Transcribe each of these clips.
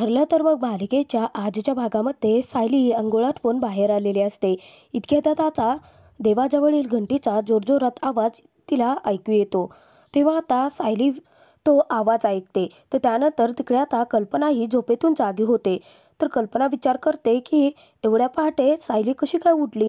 ठरलं तर मग मालिकेच्या आजच्या भागामध्ये सायली अंघोळातून बाहेर आलेली असते. इतक्यात त्याचा देवाजवळील घंटीचा जोरजोरात आवाज तिला ऐकू येतो. तेव्हा आता सायली तो आवाज ऐकते. तर त्यानंतर तिकडे आता कल्पनाही झोपेतून जागी होते. तर कल्पना विचार करते की एवढ्या पहाटे सायली कशी काय उठली.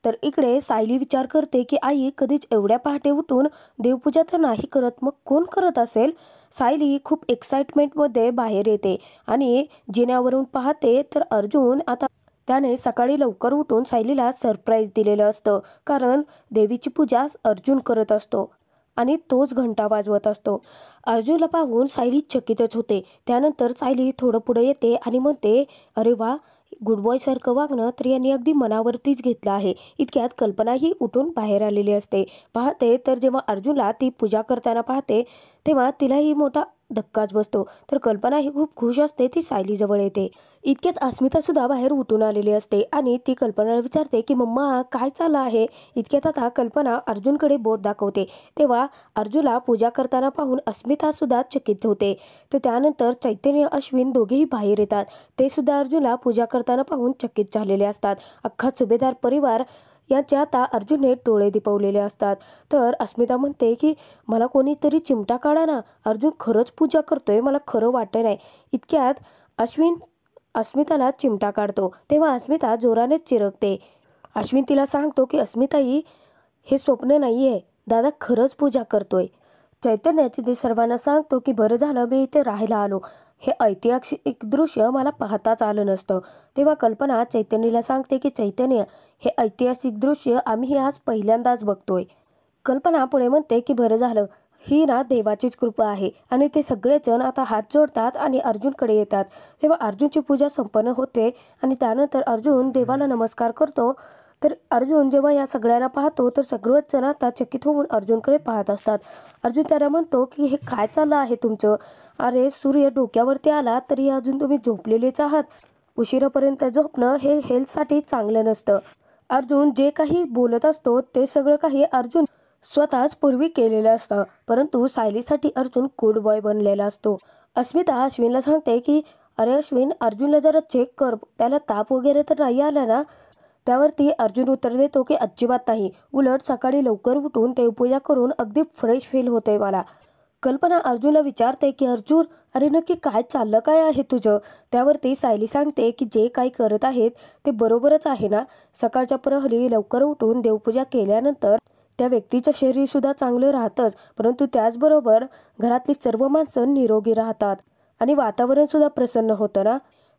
तर इकडे सायली विचार करते की आई कधीच एवढ्या पहाटे उठून देवपूजा तर नाही करत, मग कोण करत असेल. सायली खूप एक्साइटमेंटमध्ये बाहेर येते आणि जिन्यावरून पाहते तर अर्जुन आता त्याने सकाळी लवकर उठून सायलीला सरप्राईज दिलेलं असतं. कारण देवीची पूजा अर्जुन करत असतो आणि तोच घंटा वाजवत असतो. अर्जुनला पाहून सायली चकितच होते. त्यानंतर सायली थोडं पुढे येते आणि म्हणते, अरे वा, गुड बॉय सारखं वागणं तर यांनी अगदी मनावरतीच घेतलं आहे. इतक्यात कल्पनाही उठून बाहेर आलेली असते. पाहते तर जेव्हा अर्जुनला ती पूजा करताना पाहते तेव्हा तिलाही मोठा धक्काच बसतो. तर कल्पना ही खूप खुश असते. ती सायली जवळ येते. इतक्यात अस्मिता सुद्धा बाहेर उठून आलेली असते आणि ती कल्पनाला विचारते की मम्मा काय चाललं आहे. इतक्यात आता कल्पना अर्जुनकडे बोट दाखवते. तेव्हा अर्जुनला पूजा करताना पाहून अस्मिता सुद्धा चकित होते. तर त्यानंतर चैतन्य अश्विन दोघेही बाहेर येतात. ते सुद्धा अर्जुनला पूजा करताना पाहून चकित झालेले असतात. अख्खा सुभेदार परिवार याचे आता अर्जुनने डोळे दिपवलेले असतात. तर अस्मिता म्हणते की मला कोणीतरी चिमटा काढा ना, अर्जुन खरंच पूजा करतोय, मला खरं वाटत नाही. इतक्यात अश्विन अस्मिताला चिमटा काढतो. तेव्हा अस्मिता जोराने चिरकते. अश्विन तिला सांगतो की अस्मिताई, हे स्वप्न नाहीये, दादा खरंच पूजा करतोय. चैतन्य तिथे सर्वांना सांगतो की बरं झालं मी इथे राहायला आलो, हे ऐतिहासिक दृश्य मला पाहताच आलं नसतं. तेव्हा कल्पना चैतन्यला सांगते की चैतन्य, हे ऐतिहासिक दृश्य आम्ही आज पहिल्यांदाच बघतोय. कल्पना पुढे म्हणते की बरं झालं, ही ना देवाचीच कृपा आहे. आणि ते सगळेजण आता हात जोडतात आणि अर्जुनकडे येतात. तेव्हा अर्जुनची पूजा संपन्न होते आणि त्यानंतर अर्जुन देवाला नमस्कार करतो. तर अर्जुन जेव्हा या सगळ्यांना पाहतो तर सगळेच जण आता चकित होऊन अर्जुनकडे पाहत असतात. अर्जुन त्याला म्हणतो की हे काय चाललं आहे तुमचं. अरे सूर्य डोक्यावरती आला तरी अजून तुम्ही झोपलेलेच आहात. उशिरापर्यंत झोपणं हे हेल्थसाठी चांगलं नसतं. अर्जुन जे काही बोलत असतो ते सगळं काही अर्जुन स्वतःच पूर्वी केलेलं असतं. परंतु सायलीसाठी अर्जुन गुड बॉय बनलेला असतो. अस्मिता अश्विनला सांगते की अरे अश्विन, अर्जुनला जरा चेक कर, त्याला ताप वगैरे तर नाही आला ना. त्यावरती अर्जुन उत्तर देतो की अजिबात नाही, उलट सकाळी लवकर उठून देवपूजा करून अगदी फ्रेश फील होतंय मला. कल्पना अर्जुनला विचारते की अर्जुन, अरे नक्की काय चाललं काय आहे तुझं. त्यावरती सायली सांगते की जे काही करत आहेत ते बरोबरच आहे ना. सकाळच्या प्रहरी लवकर उठून देवपूजा केल्यानंतर त्या व्यक्तीचं शरीर सुद्धा चांगलं राहतंच, परंतु त्याचबरोबर घरातली सर्व माणसं निरोगी राहतात आणि वातावरण सुद्धा प्रसन्न होतं ना.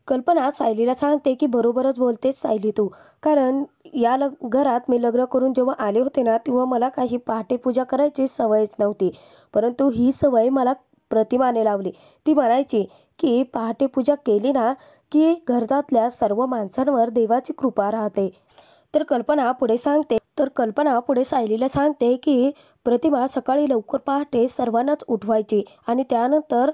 कल्पना सायलीला सांगते की बरोबरच बोलतेस सायली तू, कारण या घरात मी लग्न करून जेव्हा आले होते ना तेव्हा मला काही पहाटे पूजा करायची सवयच नव्हती. परंतु ही सवय मला प्रतिमाने लावली. ती म्हणायची की पहाटे पूजा केली ना की घरातल्या सर्व माणसांवर देवाची कृपा राहते. तर कल्पना पुढे सायलीला सांगते की प्रतिमा सकाळी लवकर पहाटे सर्वांनाच उठवायची आणि त्यानंतर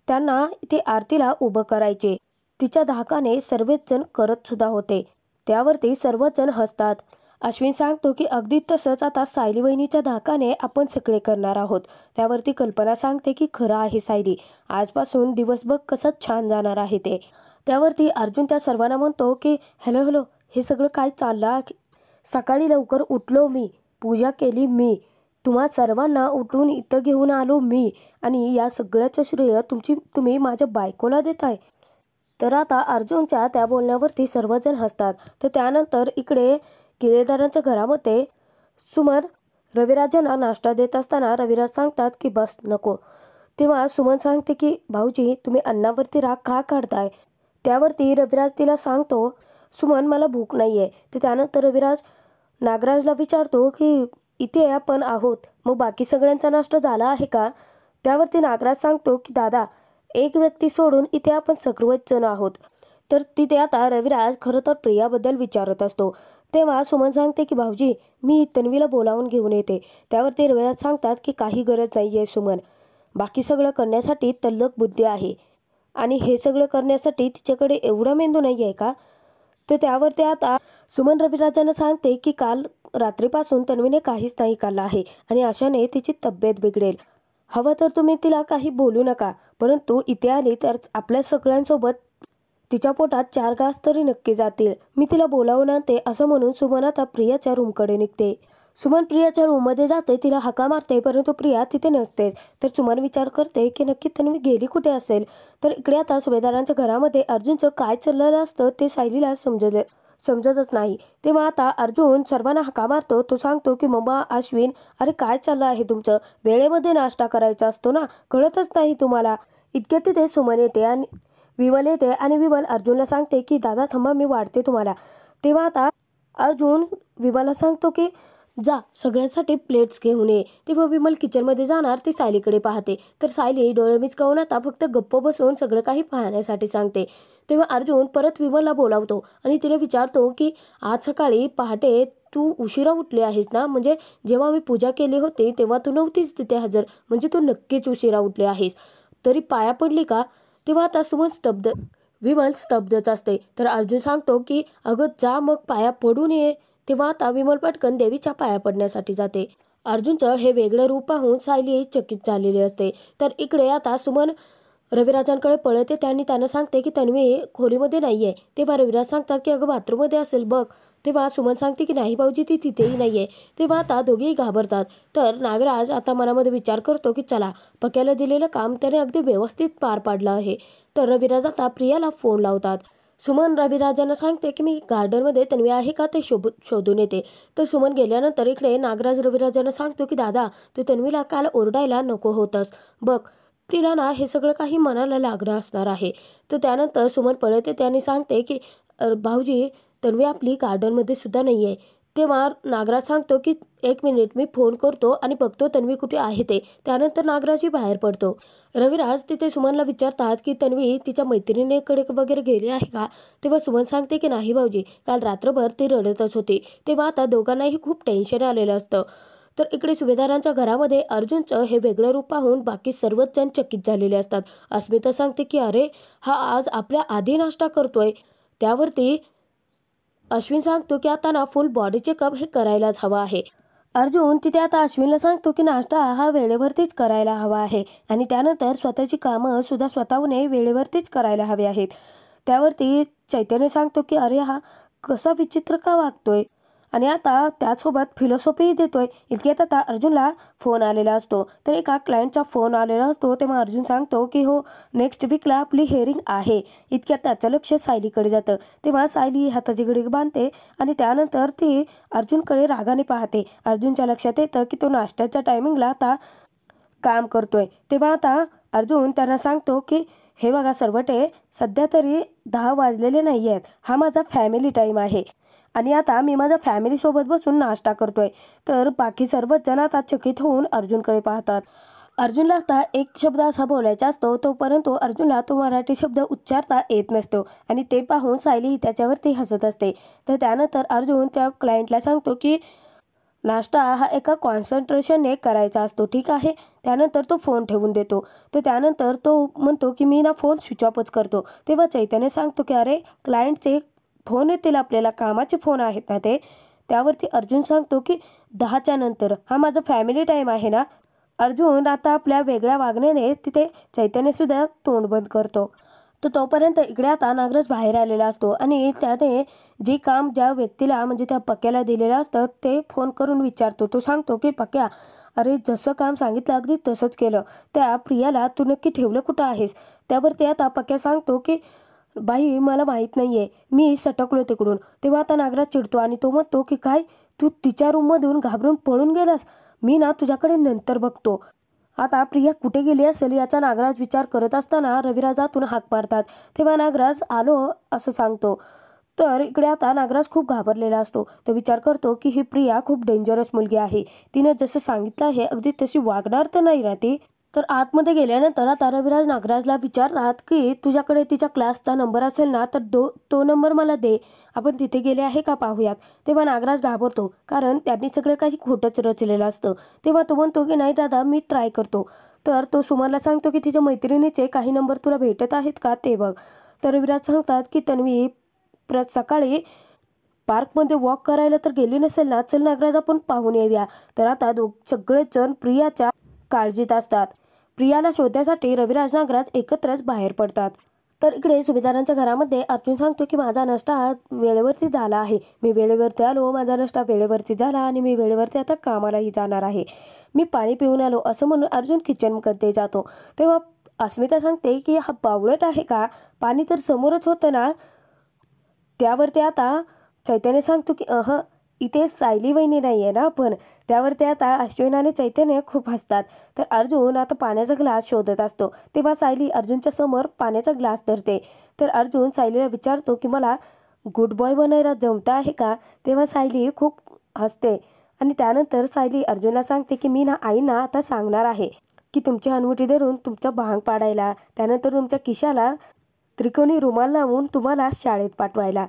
त्यांना ते आरतीला उभं करायचे. तिच्या धाकाने सर्वच जण करत सुद्धा होते. त्यावरती सर्वजण हसतात. अश्विन सांगतो की अगदी तसंच आता सायली वहिनीच्या धाकाने आपण सगळे करणार आहोत. त्यावरती कल्पना सांगते की खरं आहे सायली, आजपासून दिवस बघ कसं छान जाणार आहे ते. त्यावरती अर्जुन त्या सर्वांना म्हणतो की हॅलो हॅलो, हे सगळं काय चाललं. सकाळी लवकर उठलो मी, पूजा केली मी, तुम्हा सर्वांना उठून इथं घेऊन आलो मी, आणि या सगळ्याचं श्रेय तुम्ही माझ्या बायकोला देताय. तर आता अर्जुनच्या त्या बोलण्यावरती सर्वजण हसतात. तर त्यानंतर इकडे किल्लेदारांच्या घरामध्ये सुमन रविराजांना नाश्ता देत असताना रविराज सांगतात की बस नको. तेव्हा सुमन सांगते की भाऊजी, तुम्ही अन्नावरती राग का काढताय. त्यावरती रविराज तिला सांगतो, सुमन मला भूक नाहीये. तर त्यानंतर रविराज नागराजला विचारतो की इथे आपण आहोत, मग बाकी सगळ्यांचा नाश्ता झाला आहे का. त्यावरती नागराज सांगतो की दादा, एक व्यक्ती सोडून इथे आपण सर्वच जण आहोत. तर तिथे आता रविराज खरं तर प्रियाबद्दल विचारत असतो. तेव्हा सुमन सांगते की भाऊजी, मी तन्वीला बोलावून घेऊन येते. त्यावरती रविराज सांगतात की काही गरज नाही आहे सुमन, बाकी सगळं करण्यासाठी तल्लख बुद्धी आहे आणि हे सगळं करण्यासाठी तिच्याकडे एवढा मेंदू नाही आहे का. तर त्यावरती आता सुमन रविराजांना सांगते की काल रात्रीपासून तन्वीने काहीच नाही खाल्लं आहे आणि अशाने तिची तब्येत बिघडेल. हवं तर तुम्ही तिला काही बोलू नका, परंतु इथे आली तर आपल्या सगळ्यांसोबत तिच्या पोटात 4 घास तरी नक्की जातील. मी तिला बोलावून आणते असं म्हणून सुमन आता प्रियाच्या रूमकडे निघते. सुमन प्रियाच्या रूममध्ये जाते, तिला हाका मारते, परंतु प्रिया तिथे नसतेच. तर सुमन विचार करते की नक्की तन्वी गेली कुठे असेल. तर इकडे आता सुभेदारांच्या घरामध्ये अर्जुनचं काय चाललेलं असतं ते सायलीला समजतच नाही. तेव्हा आता अर्जुन सर्वांना हाका मारतो. तो सांगतो की मम्मा, अश्विन, अरे काय चाललं आहे तुमचं? वेळेमध्ये नाश्ता करायचा असतो ना, कळतच नाही तुम्हाला. इतक्यात तिथे सुमन येते आणि विमल येते आणि विमल अर्जुनला सांगते की दादा थांबा, मी वाढते तुम्हाला. तेव्हा आता अर्जुन विमलला सांगतो की जा सगळ्यांसाठी प्लेट्स घेऊन ये. तेव्हा विमल किचनमध्ये जाणार, ती सायलीकडे पाहते. तर सायली डोळे मिचकावून आता फक्त गप्प बसून सगळं काही पाहण्यासाठी सांगते. तेव्हा अर्जुन परत विमलला बोलावतो आणि तिला विचारतो की आज सकाळी पहाटे तू उशिरा उठली आहेस ना, म्हणजे जेव्हा मी पूजा केली होती तेव्हा तू नव्हतीच तिथे हजर, म्हणजे तू नक्कीच उशिरा उठली आहेस. तरी पाया पडली का? तेव्हा आता विमल स्तब्धच असते. तर अर्जुन सांगतो की अगं जा मग पाया पडून ये. तेव्हा आता विमल पटकन देवीच्या पाया पडण्यासाठी जाते. अर्जुनचं हे वेगळं रूप पाहून सायली चकित झालेली असते. तर इकडे आता सुमन रविराजांकडे पळते. त्यांना सांगते की तन्वी खोलीमध्ये नाहीये. तेव्हा रविराज सांगतात की अगं बाथरूममध्ये असेल बघ. तेव्हा सुमन सांगते की नाही भाऊजी, ती तिथेही नाहीये. तेव्हा आता दोघेही घाबरतात. तर नागराज आता मनामध्ये विचार करतो की चला, पक्याला दिलेलं काम त्याने अगदी व्यवस्थित पार पाडलं आहे. तर रविराज आता प्रियाला फोन लावतात. सुमन रविराजांना सांगते की मी गार्डनमध्ये तन्वी आहे का ते शोधून येते. तर सुमन गेल्यानंतर इकडे नागराज रविराजांना सांगतो की दादा, तू तन्वीला काल ओरडायला नको होतंस बघ, तिला ना हे सगळं काही मनाला लागणं असणार आहे. तर त्यानंतर सुमन पळत येते आणि सांगते की भाऊजी, तन्वी आपली गार्डनमध्ये सुद्धा नाही आहे. तेव्हा नागराज सांगतो की 1 मिनिट, मी फोन करतो आणि बघतो तन्वी कुठे आहे ते. त्यानंतर नागराजही बाहेर पडतो. रविराज तिथे सुमनला विचारतात की तन्वी तिच्या मैत्रिणीकडे वगैरे गेली आहे का? तेव्हा सुमन सांगते की नाही भाऊजी, काल रात्रभर ती रडतच होती. तेव्हा आता दोघांनाही खूप टेन्शन आलेलं असतं. तर इकडे सुभेदारांच्या घरामध्ये अर्जुनचं हे वेगळं रूप पाहून बाकी सर्वच जण चकित झालेले असतात. अस्मिता सांगते की अरे, हा आज आपल्या आधी नाश्ता करतोय. त्यावरती अश्विन सांगतो की आता ना फुल बॉडी चेकअप हे करायलाच हवा आहे. अर्जुन तिथे आता अश्विनला सांगतो की नाश्ता हा वेळेवरतीच करायला हवा आहे आणि त्यानंतर स्वतःची कामं सुद्धा स्वतःहून वेळेवरतीच करायला हवी आहेत. त्यावरती चैतन्य सांगतो की अरे, हा कसा विचित्र का वागतोय आणि आता त्याचसोबत फिलॉसॉफीही देतोय. इतक्यात आता अर्जुनला फोन आलेला असतो. तर एका क्लायंटचा फोन आलेला असतो. तेव्हा अर्जुन सांगतो की हो, नेक्स्ट वीकला आपली हेअरिंग आहे. इतक्यात त्याचं लक्ष सायलीकडे जातं. तेव्हा सायली हाताची घडी बांधते आणि त्यानंतर ती अर्जुनकडे रागाने पाहते. अर्जुनच्या लक्षात येतं की तो नाश्त्याच्या टायमिंगला आता काम करतोय. तेव्हा आता अर्जुन त्यांना सांगतो की हे बघा सर्वटे, सध्या तरी 10 वाजलेले नाही आहेत. हा माझा फॅमिली टाईम आहे आणि आता मी माझ्या फॅमिलीसोबत बसून नाश्ता करतोय. तर बाकी सर्वच जण आता चकित होऊन अर्जुनकडे पाहतात. अर्जुनला आता एक शब्द असा बोलायचा असतो, तो परंतु अर्जुनला तो मराठी शब्द उच्चारता येत नसतो आणि ते पाहून सायली त्याच्यावरती हसत असते. तर त्यानंतर अर्जुन त्या क्लायंटला सांगतो की नाश्ता हा एका कॉन्सन्ट्रेशनने करायचा असतो, ठीक आहे. त्यानंतर तो फोन ठेवून देतो. तर त्यानंतर तो म्हणतो की मी ना फोन स्विच ऑफच करतो. तेव्हा चैतन्य सांगतो की अरे, क्लायंटचे फोन येतील आपल्याला, कामाचे फोन आहेत ना ते. त्यावरती अर्जुन सांगतो की 10च्या नंतर, हा माझा फॅमिली टाईम आहे ना. अर्जुन आता आपल्या वेगळ्या वागण्याने तिथे चैतन्यसुद्धा तोंड बंद करतो. तर तोपर्यंत इकडे आता नागराज बाहेर आलेला असतो आणि त्याने जे काम ज्या व्यक्तीला म्हणजे त्या पक्याला दिलेलं असतं ते फोन करून विचारतो. तो सांगतो की पक्या, अरे जसं काम सांगितलं अगदी तसंच केलं. त्या प्रियाला तू नक्की ठेवलं कुठं आहेस? त्यावरती आता पक्या सांगतो की बाई, मला माहीत नाही आहे, मी सटकलो तिकडून. तेव्हा आता नागराज चिडतो आणि तो म्हणतो की काय, तू तिच्या रूममधून घाबरून पळून गेलास? मी ना तुझ्याकडे नंतर बघतो. आता प्रिया कुठे गेली असेल याचा नागराज विचार करत असताना रविराजातून हाक मारतात. तेव्हा नागराज आलो असं सांगतो. तर इकडे आता नागराज खूप घाबरलेला असतो. तो विचार करतो की ही प्रिया खूप डेंजरस मुलगी आहे. तिनं जसं सांगितलं आहे अगदी तशी वागणार तर नाही ना ती. तर आतमध्ये गेल्यानंतर आता रविराज नागराजला विचारतात की तुझ्याकडे तिच्या क्लासचा नंबर असेल ना, तर तो नंबर मला दे, आपण तिथे गेले आहे का पाहूयात. तेव्हा नागराज घाबरतो, कारण त्यांनी सगळं काही खोटंच रचलेलं असतं. तेव्हा तो म्हणतो की नाही दादा, मी ट्राय करतो. तर तो सुमनला सांगतो की तिच्या मैत्रिणीचे काही नंबर तुला भेटत आहेत का ते बघ. तर रविराज सांगतात की तन्वी सकाळी पार्कमध्ये वॉक करायला तर गेली नसेल ना, चल नागराज आपण पाहून येऊया. तर आता सगळेच जण प्रियाच्या काळजीत असतात. प्रियाला शोधण्यासाठी रविराज नागराज एकत्रच बाहेर पडतात. तर इकडे सुभेदारांच्या घरामध्ये अर्जुन सांगतो की माझा नाश्ता वेळेवरती झाला आहे, मी वेळेवरती आलो, माझा नाश्ता वेळेवरती झाला आणि मी वेळेवरती आता कामालाही जाणार आहे, मी पाणी पिऊन आलो असं म्हणून अर्जुन किचनमध्ये जातो. तेव्हा अस्मिता सांगते की हा बावळट आहे का, पाणी तर समोरच होतं ना. त्यावरती आता चैतन्य सांगतो की इथे सायली वहिनी नाही आहे ना. पण त्यावरती आता अश्विन आणि चैतन्य खूप हसतात. तर अर्जुन आता पाण्याचा ग्लास शोधत असतो. तेव्हा सायली अर्जुनच्या समोर पाण्याचा ग्लास धरते. तर अर्जुन सायलीला विचारतो की मला गुड बॉय बनायला जमतं आहे का. तेव्हा सायली खूप हसते आणि त्यानंतर सायली अर्जुनला सांगते की मी ना आईना आता सांगणार आहे की तुमची हनुवटी धरून तुमचा भांग पाडायला, त्यानंतर तुमच्या खिशाला त्रिकोणी रुमाल लावून तुम्हाला शाळेत पाठवायला.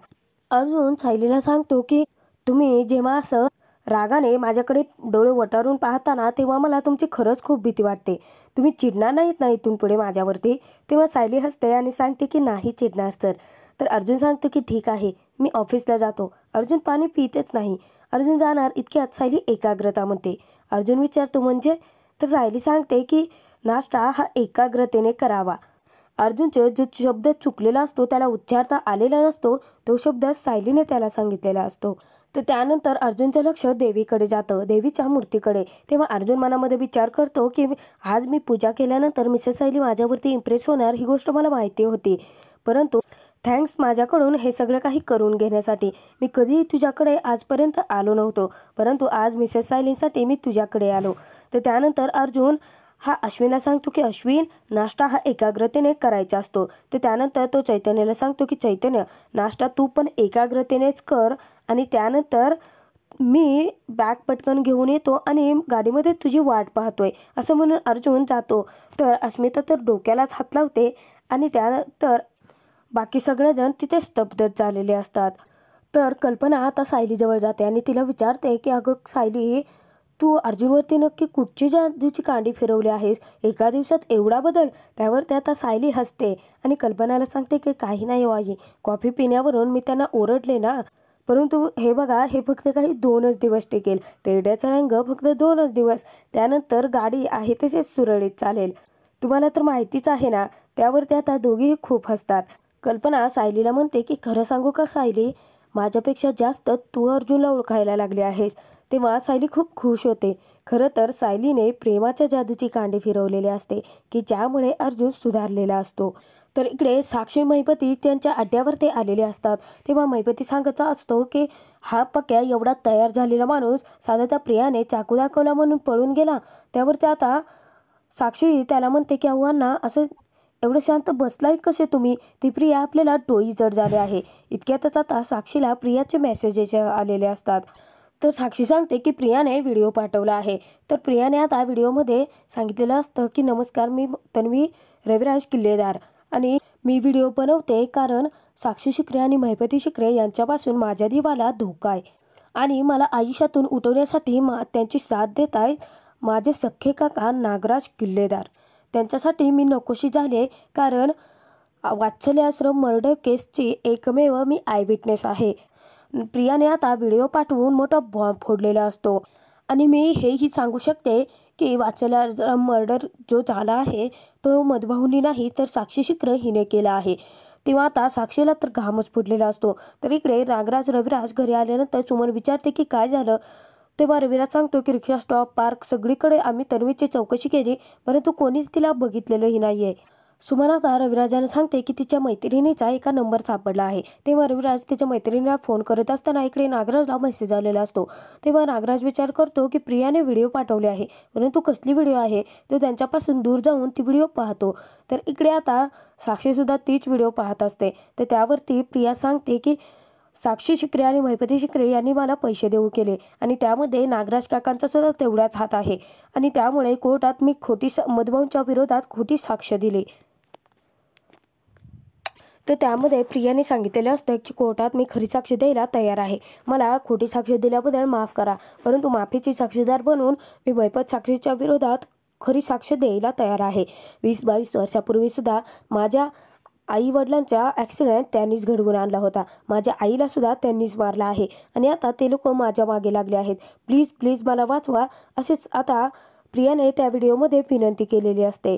अर्जुन सायलीला सांगतो की तुम्ही जेव्हा असं रागाने माझ्याकडे डोळे वटारून पाहताना तेव्हा मला तुमची खरंच खूप भीती वाटते. तुम्ही चिडणार नाहीत ना इथून पुढे माझ्यावरती. तेव्हा सायली हसते आणि सांगते की नाही चिडणार सर. तर अर्जुन सांगतो की ठीक आहे, मी ऑफिसला जातो. अर्जुन पाणी पितच नाही. अर्जुन जाणार इतक्यात सायली एकाग्रता म्हणते. अर्जुन विचारतो म्हणजे. तर सायली सांगते की नाश्ता हा एकाग्रतेने करावा. अर्जुनचे जो शब्द चुकलेला असतो, त्याला उच्चारता आलेला नसतो, तो शब्द सायलीने त्याला सांगितलेला असतो. तर त्यानंतर अर्जुनचं लक्ष देवीकडे जातं, देवीच्या मूर्तीकडे. तेव्हा अर्जुन मनामध्ये विचार करतो की आज मी पूजा केल्यानंतर मिसेस सायली माझ्यावरती इम्प्रेस होणार ही गोष्ट मला माहिती होती, परंतु थँक्स माझ्याकडून हे सगळं काही करून घेण्यासाठी. मी कधीही तुझ्याकडे आजपर्यंत आलो नव्हतो, परंतु आज मिसेस सायलीसाठी मी तुझ्याकडे आलो. तर त्यानंतर अर्जुन हा अश्विनला सांगतो की अश्विन, नाश्ता हा एकाग्रतेने करायचा असतो. तर त्यानंतर तो चैतन्याला सांगतो की चैतन्य, नाश्ता तू पण एकाग्रतेनेच कर आणि त्यानंतर मी बॅग पटकन घेऊन येतो आणि गाडीमध्ये तुझी वाट पाहतोय असं म्हणून अर्जुन जातो. तर अस्मिता तर डोक्यालाच हात लावते आणि त्यानंतर बाकी सगळेजण तिथे स्तब्धच झालेले असतात. तर कल्पना आता सायलीजवळ जाते आणि तिला विचारते की अगं सायली, तू अर्जुनवरती नक्की कुठची जादूची कांडी फिरवली आहेस, एका दिवसात एवढा बदल. त्यावर आता सायली हसते आणि कल्पनाला सांगते की काही नाही वाजी, कॉफी पिण्यावरून मी त्यांना ओरडले ना, परंतु हे बघा हे फक्त काही 2च दिवस टिकेल. तेरड्याचा रंग फक्त 2च दिवस, त्यानंतर गाडी आहे तसेच सुरळीत चालेल. तुम्हाला तर माहितीच आहे ना. त्यावरती आता दोघेही खूप हसतात. कल्पना सायलीला म्हणते की खरं सांगू का सायली, माझ्यापेक्षा जास्त तू अर्जुनला ओळखायला लागली आहेस. तेव्हा सायली खूप खुश होते. खरं तर सायलीने प्रेमाच्या जादूची कांडी फिरवलेली असते की ज्यामुळे अर्जुन सुधारलेला असतो. तर इकडे साक्षी महिपती त्यांच्या अड्ड्यावर आलेले असतात. तेव्हा महिपती सांगत असतो की हा पक्या एवढा तयार झालेला माणूस साधा त्या प्रियाने चाकू दाखवला म्हणून पळून गेला. त्यावरती आता साक्षी त्याला म्हणते की अव्वांना असं एवढं शांत बसलाय कसे तुम्ही, ती प्रिया आपल्याला डोई जड झाले आहे. इतक्यातच आता साक्षीला प्रियाचे मेसेजेस आलेले असतात. तर साक्षी सांगते की प्रियाने व्हिडिओ पाठवला आहे. तर प्रियाने आता व्हिडिओमध्ये सांगितलेलं असतं की नमस्कार, मी तन्वी रविराज किल्लेदार आणि मी व्हिडिओ बनवते कारण साक्षी शिकरे आणि महिपती शिकरे यांच्यापासून माझ्या जीवाला धोका आहे आणि मला आयुष्यातून उठवण्यासाठी त्यांची साथ देत आहेत माझे सख्खे काका नागराज किल्लेदार. त्यांच्यासाठी मी नकोशी झाले कारण वात्सल्य आश्रम मर्डर केसची एकमेव मी आय विटनेस आहे. प्रियाने आता व्हिडिओ पाठवून मोठा बॉम्ब फोडलेला असतो आणि मी हेही सांगू शकते की वात्सल्य मर्डर जो झाला आहे तो मधुभाऊनी नाही तर साक्षी शिक्र हिने केला आहे. तेव्हा आता साक्षीला तर घामच फुटलेला असतो. तर इकडे नागराज रविराज घरी आल्यानंतर सुमन विचारते की काय झालं. तेव्हा रविराज सांगतो की रिक्षा स्टॉप, पार्क सगळीकडे आम्ही तन्वीची चौकशी केली, परंतु कोणीच तिला बघितलेलंही नाही आहे. सुमन आता रविराजाने सांगते की तिच्या मैत्रिणीचा एका नंबर सापडला आहे. तेव्हा रविराज तिच्या मैत्रिणीला फोन करत असताना इकडे नागराजला मेसेज आलेला असतो. तेव्हा नागराज विचार करतो की प्रियाने व्हिडिओ पाठवले आहे, परंतु कसली व्हिडिओ आहे. तो त्यांच्यापासून दूर जाऊन ती व्हिडिओ पाहतो. तर इकडे आता साक्षीसुद्धा तीच व्हिडिओ पाहत असते. तर त्यावरती प्रिया सांगते की साक्षी शिक्रे आणि महिपती शिक्रे यांनी मला पैसे देऊ केले आणि त्यामध्ये नागराज काकांचा सुद्धा तेवढाच हात आहे आणि त्यामुळे कोर्टात मी मधुभाऊंच्या विरोधात खोटी साक्ष दिली. तर त्यामध्ये प्रियाने सांगितलेलं असतं की कोर्टात मी खरी साक्ष द्यायला तयार आहे, मला खोटी साक्ष दिल्याबद्दल माफ करा, परंतु माफीची साक्षीदार बनून मी महिपत साक्षीच्या विरोधात खरी साक्ष द्यायला तयार आहे. 20-22 वर्षापूर्वी सुद्धा माझ्या आई वडिलांचा ॲक्सिडेंट त्यांनीच घडवून आणला होता. माझ्या आईला सुद्धा त्यांनीच मारला आहे आणि आता ते लोक माझ्या मागे लागले आहेत. प्लीज प्लीज मला वाचवा. असेच आता प्रियाने त्या व्हिडिओमध्ये विनंती केलेली असते।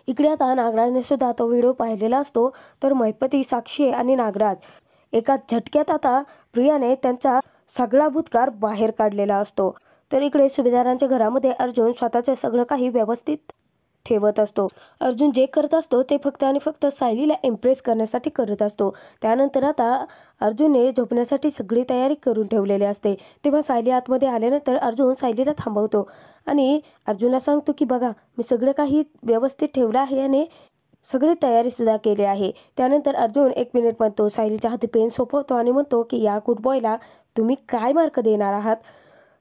इकडे आता नागराजने सुद्धा तो व्हिडिओ पाहिलेला असतो। तर महिपती, साक्षी आणि नागराज एका झटक्यात आता प्रियाने त्यांचा सगळा भूतकाळ बाहेर काढलेला असतो। तर इकडे सुभेदारांच्या घरामध्ये अर्जुन स्वतःचे सगळं काही व्यवस्थित ठेवत असतो। अर्जुन जे करत असतो ते फक्त आणि फक्त सायलीला इम्प्रेस करण्यासाठी करत असतो। त्यानंतर आता अर्जुनने झोपण्यासाठी सगळी तयारी करून ठेवलेली असते। तेव्हा सायली आतमध्ये आल्यानंतर अर्जुन सायलीला थांबवतो आणि अर्जुनला सांगतो की बघा, मी सगळं काही व्यवस्थित ठेवलं आहे आणि सगळी तयारी सुद्धा केली आहे। त्यानंतर अर्जुन 1 मिनिट म्हणतो, सायलीच्या हाती पेन सोपवतो आणि म्हणतो की या गुड बॉयला तुम्ही काय मार्क देणार आहात।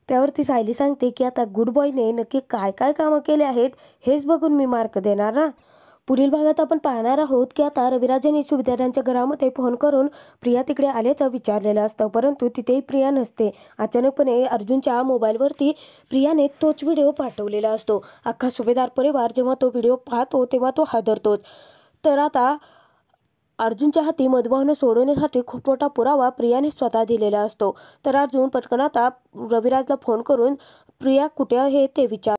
त्यावरती सायली सांगते की आता गुड बॉयने नक्की काय काय कामं केले आहेत हेच बघून मी मार्क देणार ना। पुढील भागात आपण पाहणार आहोत की आता रविराजांनी सुभेदारांच्या घरामध्ये फोन करून प्रिया तिकडे आल्याचं विचारलेलं असतं, परंतु तिथेही प्रिया नसते। अचानकपणे अर्जुनच्या मोबाईलवरती प्रियाने तोच व्हिडिओ पाठवलेला असतो। अख्खा सुभेदार परिवार जेव्हा तो व्हिडिओ पाहतो तेव्हा तो हादरतोच। तर आता अर्जुनच्या हाती मधुबाहूने सोडवण्यासाठी खूप मोठा पुरावा प्रियाने स्वतः दिलेला असतो। तर अर्जुन पटकन आता रविराजला फोन करून प्रिया कुठे आहे ते विचार